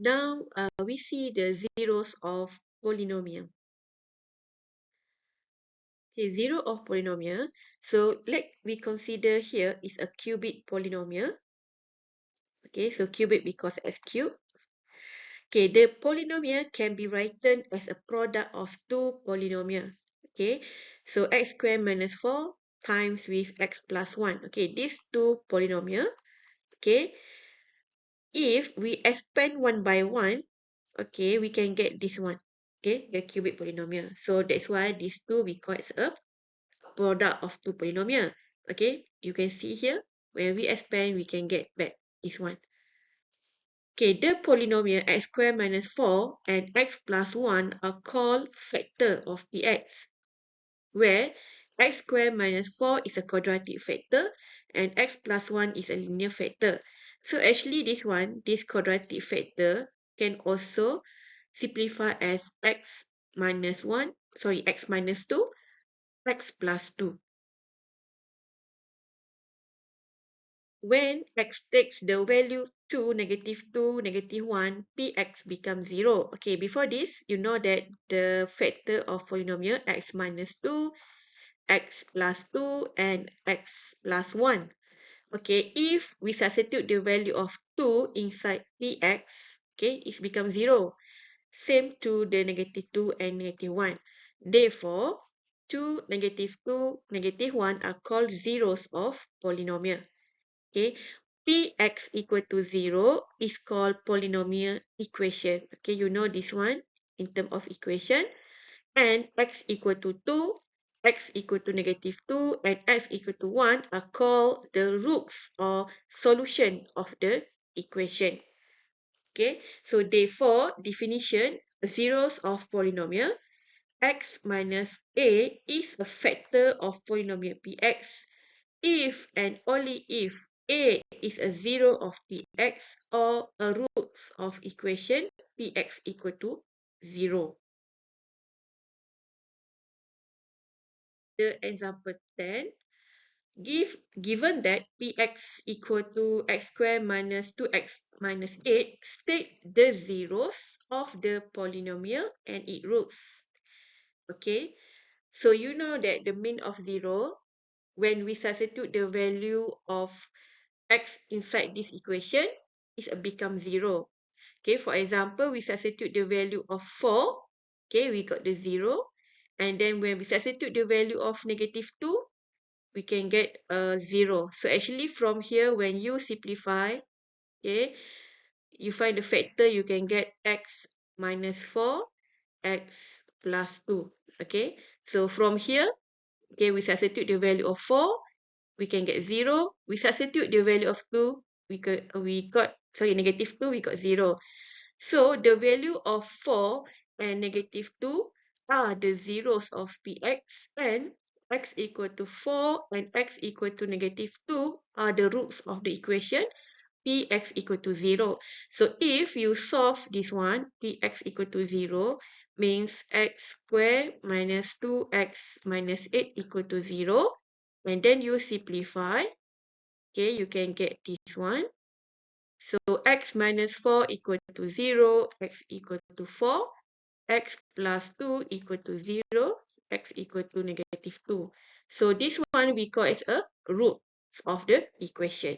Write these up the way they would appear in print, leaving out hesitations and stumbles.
Now we see the zeros of polynomial. Okay, zero of polynomial. So we consider here is a cubic polynomial. Okay, so cubic because x cubed. Okay, the polynomial can be written as a product of two polynomial. Okay, so x squared minus 4 times with x plus 1. Okay, these two polynomial. Okay, if we expand one by one, okay, we can get this one. Okay, the cubic polynomial. So that's why these two we call as a product of two polynomial. Okay, you can see here, when we expand, we can get back this one. Okay, the polynomial x squared minus 4 and x plus 1 are called factor of px, where x squared minus 4 is a quadratic factor and x plus 1 is a linear factor. So actually this one, this quadratic factor can also simplify as x minus 1, sorry, x minus 2, x plus 2. When x takes the value 2, -2, -1, px becomes 0. Okay, before this, you know that the factor of polynomial x minus 2, x plus 2, and x plus 1. Okay, if we substitute the value of 2 inside px, okay, it becomes 0. Same to the -2 and -1. Therefore, 2, -2, -1 are called zeros of polynomial. Okay, px equal to 0 is called polynomial equation. Okay, you know this one in terms of equation. And x equal to 2, x equal to -2, and x equal to 1 are called the roots or solution of the equation. Okay, so therefore, definition, zeros of polynomial, x minus a is a factor of polynomial px if and only if a is a zero of px or a root of equation px equal to 0. The example 10, given that px equal to x squared minus 2x minus 8, state the zeros of the polynomial and its roots. Okay, so you know that the mean of 0, when we substitute the value of x inside this equation, it becomes 0. Okay, for example, we substitute the value of 4. Okay, we got the 0. And then when we substitute the value of -2, we can get a 0. So actually from here, when you simplify, okay, you find the factor, you can get x minus 4, x plus 2. Okay, so from here, okay, we substitute the value of 4, we can get 0. We substitute the value of 2, we got -2, we got 0. So the value of 4 and -2 are the zeros of px, and x equal to 4 and x equal to -2 are the roots of the equation px equal to 0. So if you solve this one, px equal to 0, means x squared minus 2x minus 8 equal to 0. And then you simplify, okay, you can get this one. So x minus 4 equal to 0, x equal to 4, x plus 2 equal to 0, x equal to -2. So this one we call as a root of the equation.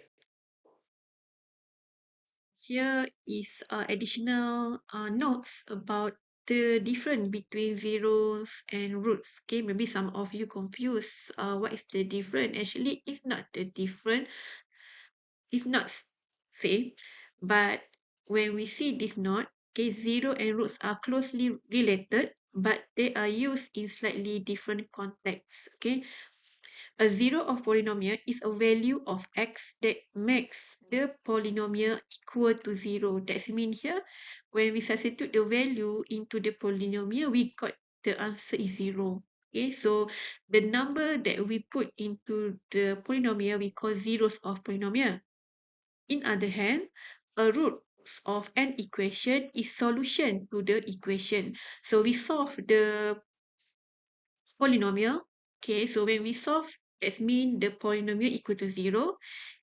Here is additional notes about the difference between zeros and roots. Okay, maybe some of you confused. What is the difference? Actually, it's not the difference. It's not same, but when we see this note, okay, zero and roots are closely related, but they are used in slightly different contexts. Okay, a zero of polynomial is a value of x that makes the polynomial equal to 0. That means here, when we substitute the value into the polynomial, we got the answer is 0. Okay, so the number that we put into the polynomial, we call zeros of polynomial. In other hand, a root of an equation is solution to the equation. So we solve the polynomial. Okay, so when we solve, that means the polynomial equal to 0.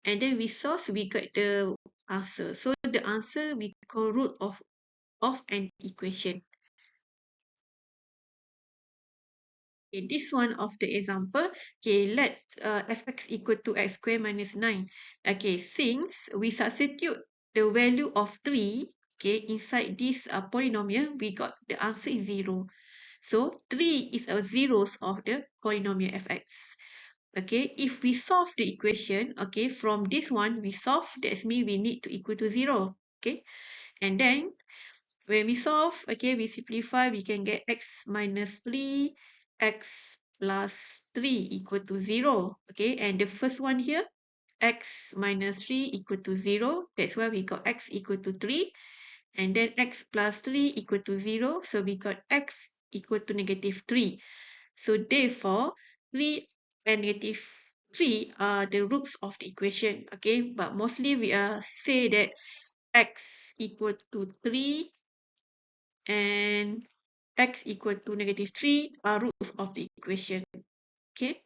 And then we solve, we get the answer. So the answer we call root of of an equation. Okay, this one of the example. Okay, let fx equal to x squared minus 9. Okay, since we substitute the value of 3, okay, inside this polynomial, we got the answer is 0. So 3 is a zeros of the polynomial fx. Okay, if we solve the equation, okay, from this one we solve, that means we need to equal to 0. Okay, and then when we solve, okay, we simplify, we can get x minus 3, x plus 3 equal to 0. Okay, and the first one here, x minus 3 equal to 0. That's why we got x equal to 3. And then x plus 3 equal to 0. So we got x equal to negative 3. So therefore, 3 and negative 3 are the roots of the equation. Okay, but mostly we say that x equal to 3 and x equal to negative 3 are roots of the equation. Okay.